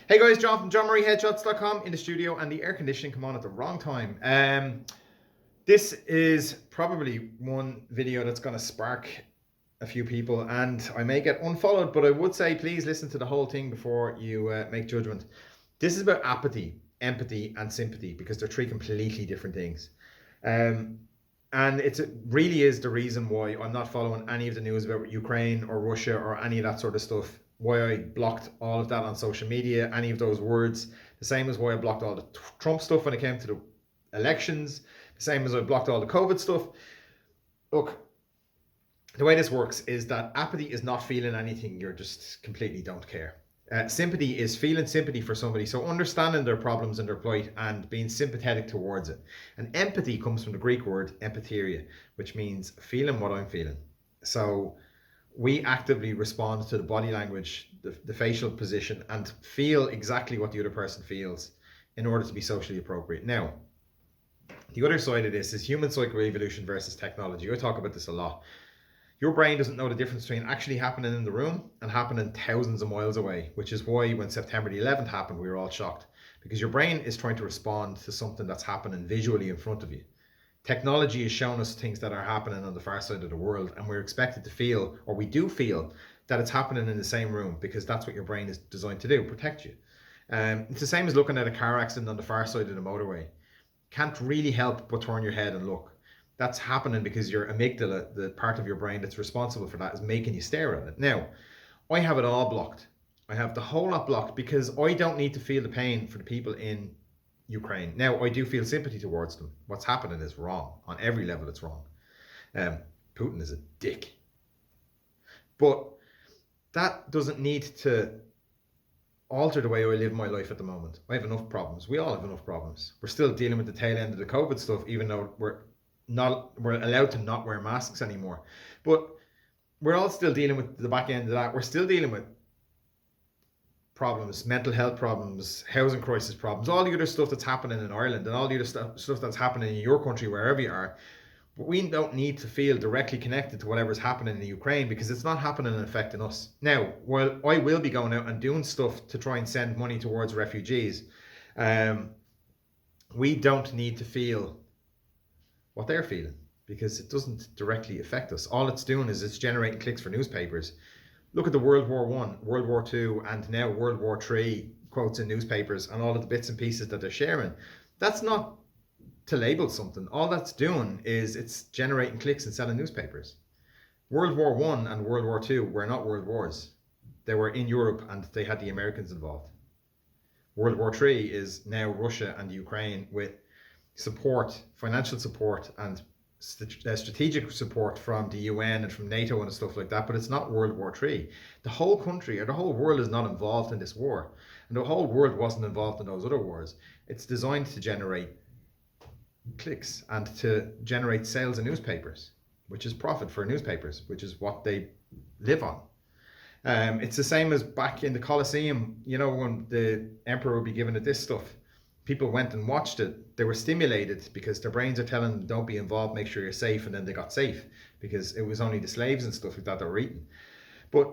Hey guys, John from JohnMurrayHeadshots.com in the studio, and the air conditioning come on at the wrong time. This is probably one video that's going to spark a few people, and I may get unfollowed, but I would say please listen to the whole thing before you make judgment. This is about apathy, empathy, and sympathy, because they're three completely different things. And it really is the reason why I'm not following any of the news about Ukraine or Russia or any of that sort of stuff. Why I blocked all of that on social media, any of those words. The same as why I blocked all the Trump stuff when it came to the elections. The same as I blocked all the COVID stuff. Look, the way this works is that apathy is not feeling anything. You're just completely don't care. Sympathy is feeling sympathy for somebody, so understanding their problems and their plight and being sympathetic towards it. And empathy comes from the Greek word empatheria, which means feeling what I'm feeling. So we actively respond to the body language, the facial position, and feel exactly what the other person feels in order to be socially appropriate. Now, the other side of this is human psychoevolution versus technology. I talk about this a lot. Your brain doesn't know the difference between actually happening in the room and happening thousands of miles away, which is why when September the 11th happened, we were all shocked, because your brain is trying to respond to something that's happening visually in front of you. Technology has shown us things that are happening on the far side of the world, and we're expected to feel, or we do feel, that it's happening in the same room, because that's what your brain is designed to do, protect you. It's the same as looking at a car accident on the far side of the motorway. Can't really help but turn your head and look. That's happening because your amygdala, the part of your brain that's responsible for that, is making you stare at it. Now, I have it all blocked. I have the whole lot blocked because I don't need to feel the pain for the people in Ukraine. Now, I do feel sympathy towards them. What's happening is wrong. On every level, it's wrong. Putin is a dick. But that doesn't need to alter the way I live my life at the moment. I have enough problems. We all have enough problems. We're still dealing with the tail end of the COVID stuff, even though we're allowed to not wear masks anymore. But we're all still dealing with the back end of that. We're still dealing with problems, mental health problems, housing crisis problems, all the other stuff that's happening in Ireland and all the other stuff that's happening in your country, wherever you are. But we don't need to feel directly connected to whatever's happening in the Ukraine, because it's not happening and affecting us. Now, while I will be going out and doing stuff to try and send money towards refugees, we don't need to feel what they're feeling, because it doesn't directly affect us. All it's doing is it's generating clicks for newspapers. Look at the World War One, World War Two, and now World War Three quotes in newspapers and all of the bits and pieces that they're sharing. That's not to label something. All that's doing is it's generating clicks and selling newspapers. World War One and World War Two were not world wars. They were in Europe and they had the Americans involved. World War Three is now Russia and Ukraine with support, financial support, and strategic support from the UN and from NATO and stuff like that, but it's not World War III. The whole country or the whole world is not involved in this war, and the whole world wasn't involved in those other wars. It's designed to generate clicks and to generate sales in newspapers, which is profit for newspapers, which is what they live on. It's the same as back in the Colosseum, when the emperor would be given it this stuff. People went and watched it. They were stimulated because their brains are telling them, don't be involved, make sure you're safe. And then they got safe because it was only the slaves and stuff like that were eating. But,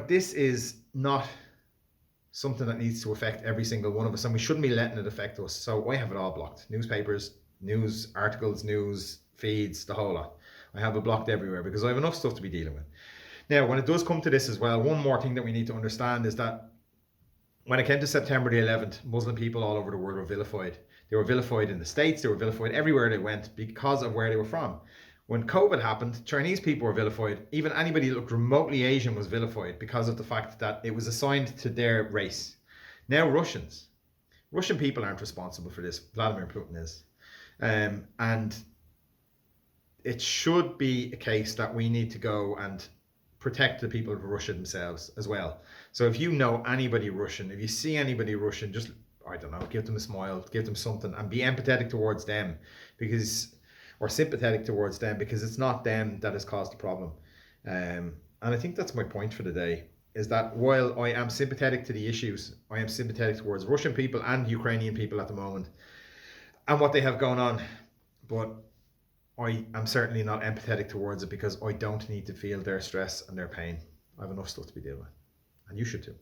this is not something that needs to affect every single one of us, and we shouldn't be letting it affect us. So I have it all blocked. Newspapers, news articles, news feeds, the whole lot. I have it blocked everywhere because I have enough stuff to be dealing with. Now, when it does come to this as well, one more thing that we need to understand is that when it came to September the 11th, Muslim people all over the world were vilified. They were vilified in the States, they were vilified everywhere they went because of where they were from. When COVID happened, Chinese people were vilified. Even anybody that looked remotely Asian was vilified because of the fact that it was assigned to their race. Now Russian people aren't responsible for this. Vladimir Putin is. And it should be a case that we need to go and protect the people of Russia themselves as well. So if you know anybody Russian, if you see anybody Russian, just, I don't know, give them a smile, give them something, and be empathetic towards them, or sympathetic towards them, because it's not them that has caused the problem. And I think that's my point for the day, is that while I am sympathetic to the issues, I am sympathetic towards Russian people and Ukrainian people at the moment and what they have going on. But I am certainly not empathetic towards it because I don't need to feel their stress and their pain. I have enough stuff to be dealing with. And you should too.